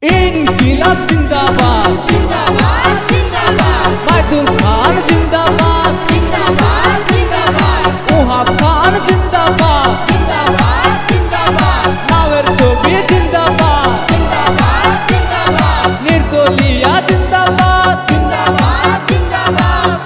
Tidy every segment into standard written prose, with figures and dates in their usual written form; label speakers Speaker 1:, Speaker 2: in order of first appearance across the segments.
Speaker 1: ইনকিলাব জিন্দাবাদ
Speaker 2: জিন্দাবাদ জিন্দাবাদ
Speaker 1: মাইদুল খান জিন্দাবাদ
Speaker 2: জিন্দাবাদ জিন্দাবাদ
Speaker 1: ওহাব খান জিন্দাবাদ
Speaker 2: জিন্দাবাদ জিন্দাবাদ
Speaker 1: নাওয়ের ছবি জিন্দাবাদ
Speaker 2: জিন্দাবাদ জিন্দাবাদ
Speaker 1: নির্দলীয় জিন্দাবাদ
Speaker 2: জিন্দাবাদ জিন্দাবাদ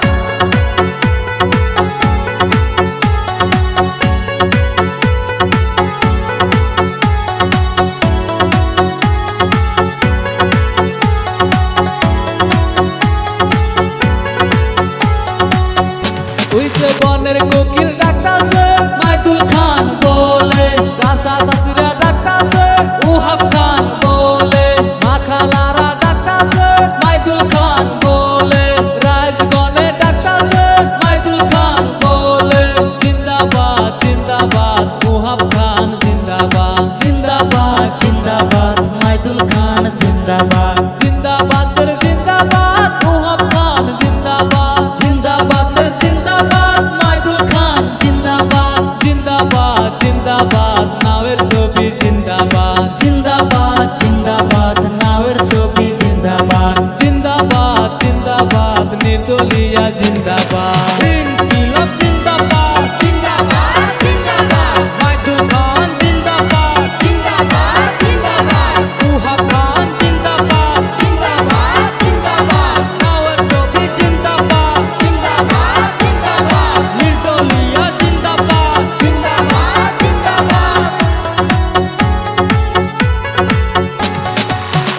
Speaker 1: ওই যে বনের কোকিল ডাকতাছে মাইদুল খান বলে, চাচা চাচিরা ডাকতাছে ওহাব খান বলে, মা খালারা ডাকতাছে মাইদুল খান বলে, রাজগণে ডাকতাছে মাইদুল খান বলে। জিন্দাবাদ জিন্দাবাদ ওহাব খান জিন্দাবাদ, জিন্দাবাদ জিন্দাবাদ মাইদুল খান জিন্দাবাদ, জিন্দাবাদ রে জিন্দাবাদ ওহাব খান জিন্দাবাদ, জিন্দাবাদ রে জিন্দাবাদ মাইদুল খান জিন্দাবাদ, জিন্দাবাদ জিন্দাবাদ নাওয়ের ছবি জিন্দাবাদ, জিন্দাবাদ জিন্দাবাদ নাওয়ের ছবি জিন্দাবাদ, জিন্দাবাদ জিন্দাবাদ নির্দলীয় জিন্দাবাদ। ইনকিলাব জিন্দাবাদ
Speaker 2: জিন্দাবাদ জিন্দাবাদ
Speaker 1: মাইদুল খান জিন্দাবাদ,
Speaker 2: জিন্দাবাদ জিন্দাবাদ
Speaker 1: ওহাব খান জিন্দাবাদ,
Speaker 2: জিন্দাবাদ জিন্দাবাদ
Speaker 1: নাওয়ের ছবি জিন্দাবাদ,
Speaker 2: জিন্দাবাদ জিন্দাবাদ
Speaker 1: নির্দলীয় জিন্দাবাদ।
Speaker 2: জিন্দাবাদ জিন্দাবাদ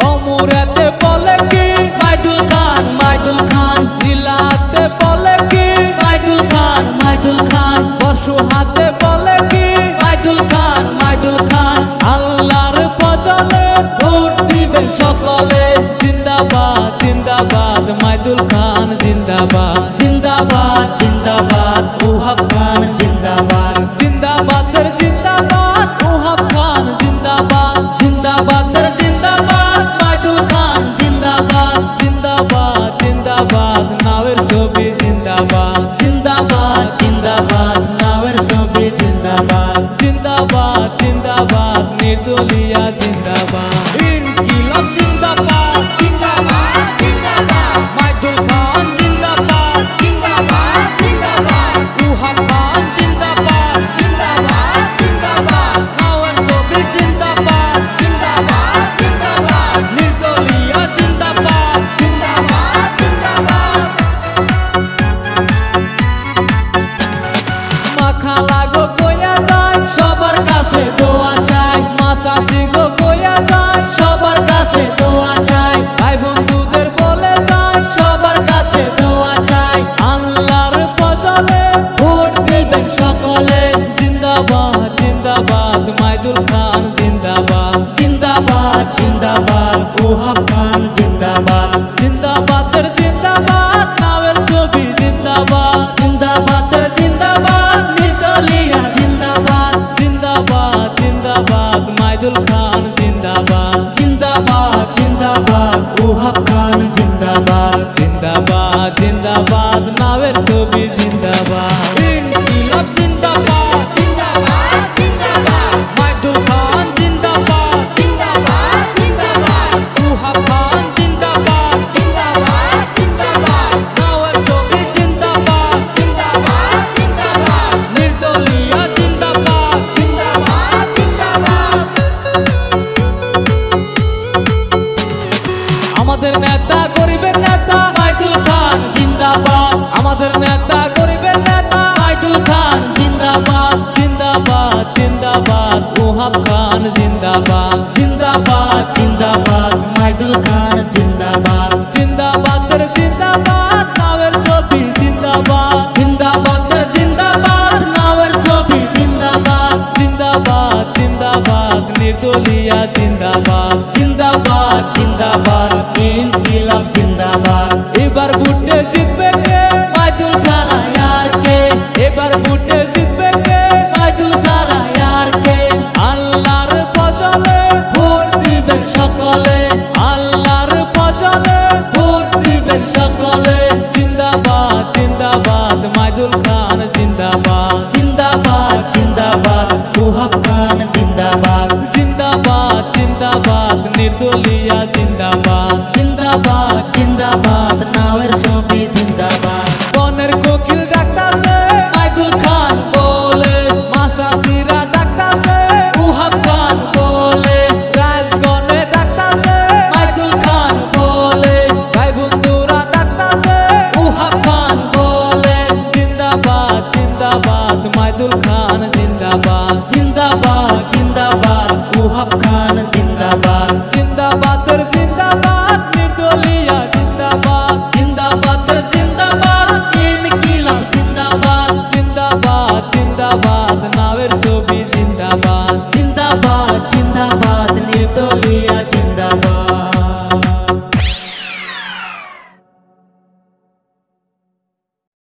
Speaker 1: অমুরাতে বলে কি মাইদুল খান মাইদুল খান, নীলাতে বলে কি মাইদুল খান মাইদুল খান, বর্ষু হাতে বলে কি মাইদুল খান মাইদুল খান। আল্লাহর ফজলে ভোট দিবেন সকলে, জিন্দাবাদ জিন্দাবাদ মাইদুল খান জিন্দাবাদ, জিন্দাবাদ জিন্দাবাদ ওহাব খান জিন্দাবাদ, জিন্দাবাদ রে জিন্দাবাদ ওহাব খান জিন্দাবাদ, জিন্দাবাদ রে জিন্দাবাদ মাইদুল খান জিন্দাবাদ, জিন্দাবাদ জিন্দাবাদ নাওয়ের ছবি জিন্দাবাদ, জিন্দাবাদ জিন্দাবাদ নাওয়ের ছবি জিন্দাবাদ, জিন্দাবাদ জিন্দাবাদ নির্দলীয় জিন্দাবাদ। ইনকিলাব জিন্দাবাদ
Speaker 2: জিন্দাবাদ জিন্দাবাদ
Speaker 1: মাইদুল খান জিন্দাবাদ,
Speaker 2: জিন্দাবাদ জিন্দাবাদ
Speaker 1: ওহাব খান জিন্দাবাদ,
Speaker 2: জিন্দাবাদ জিন্দাবাদ
Speaker 1: নাওয়ের ছবি জিন্দাবাদ,
Speaker 2: জিন্দাবাদ জিন্দাবাদ
Speaker 1: নির্দলীয় জিন্দাবাদ।
Speaker 2: জিন্দাবাদ জিন্দাবাদ
Speaker 1: মা খালা গো কইয়া যায় সবার কাছে দোয়া চাই, মা চাচি গো কইয়া যায় সবার কাছে দোয়া চাই, ভাই বন্ধুদের বলে যায় সবার কাছে দোয়া চাই। আল্লাহর ফজলে ভোট দিবেন সকলে, জিন্দাবাদ জিন্দাবাদ মাইদুল খান জিন্দাবাদ, জিন্দাবাদ জিন্দাবাদ ওহাব খান জিন্দাবাদ, জিন্দাবাদ রে জিন্দাবাদ নাওয়ের ছবি জিন্দাবাদ, জিন্দাবাদ রে জিন্দাবাদ নির্দলীয় জিন্দাবাদ, জিন্দাবাদ জিন্দাবাদ মাইদুল খান জিন্দাবাদ, জিন্দাবাদ জিন্দাবাদ ওহাব খান জিন্দাবাদ, জিন্দাবাদ জিন্দাবাদ নাওয়ের ছবি জিন্দাবাদ। ইনকিলাব জিন্দাবাদ
Speaker 2: জিন্দাবাদ জিন্দাবাদ
Speaker 1: মাইদুল খান জিন্দাবাদ,
Speaker 2: জিন্দাবাদ জিন্দাবাদ
Speaker 1: ওহাব খান জিন্দাবাদ,
Speaker 2: জিন্দাবাদ জিন্দাবাদ
Speaker 1: নাওয়ের ছবি জিন্দাবাদ,
Speaker 2: জিন্দাবাদ জিন্দাবাদ
Speaker 1: নির্দলীয় জিন্দাবাদ।
Speaker 2: জিন্দাবাদ জিন্দাবাদ
Speaker 1: আমাদের নেতা গরিবের নেতা মাইদুল খান জিন্দাবাদ, আমাদের নেতা গরিবের নেতা মাইদুল খান জিন্দাবাদ, জিন্দাবাদ জিন্দাবাদ ওহাব খান জিন্দাবাদ, জিন্দাবাদ জিন্দাবাদ মাইদুল খান জিন্দাবাদ, জিন্দাবাদ রে জিন্দাবাদ নাওয়ের ছবি জিন্দাবাদ, জিন্দাবাদ রে জিন্দাবাদ নাওয়ের ছবি জিন্দাবাদ, জিন্দাবাদ জিন্দাবাদ নির্দলীয় জিন্দাবাদ, জিন্দাবাদ জিন্দাবাদ ইনকিলাব জিন্দাবাদ। এবার ভোটে জিতবে কে মাইদুল সারা ইয়ার কে, এবার ভোটে জিতবে কে মাইদুল সারা ইয়ার কে। আল্লাহর ফজলে ভোট দিবেন সকলে, আল্লাহর ফজলে ভোট দিবেন সকলে, জিন্দাবাদ জিন্দাবাদ মাইদুল খান জিন্দাবাদ, জিন্দাবাদ জিন্দাবাদ ওহাব খান জিন্দাবাদ, জিন্দাবাদ জিন্দাবাদ নির্দলীয় নির্দলিয়া জিন্দাবাদ
Speaker 3: জিন্দাবাদ জিন্দাবাদ নাওয়ের ছবি জিন্দাবাদ
Speaker 1: বনের কোকিল ডাকতাছে মাইদুল খান বলে মাসাসিরা ডাকতাছে উহাব খান বলে রাজগণে ডাকতাছে মাইদুল খান বলে ভাই বন্ধুরা ডাকতাছে উহাব খান বলে জিন্দাবাদ জিন্দাবাদ মাইদুল খান জিন্দাবাদ
Speaker 3: জিন্দাবাদ জিন্দাবাদ উহাব খান জিন্দাবাদ
Speaker 1: জিন্দাবাদের জিন্দাবাদ নির্দলিয়া জিন্দাবাদ
Speaker 3: জিন্দাবাদের জিন্দাবাদ ইনকিলাব জিন্দাবাদ
Speaker 1: জিন্দাবাদ জিন্দাবাদ নাওয়ের ছবি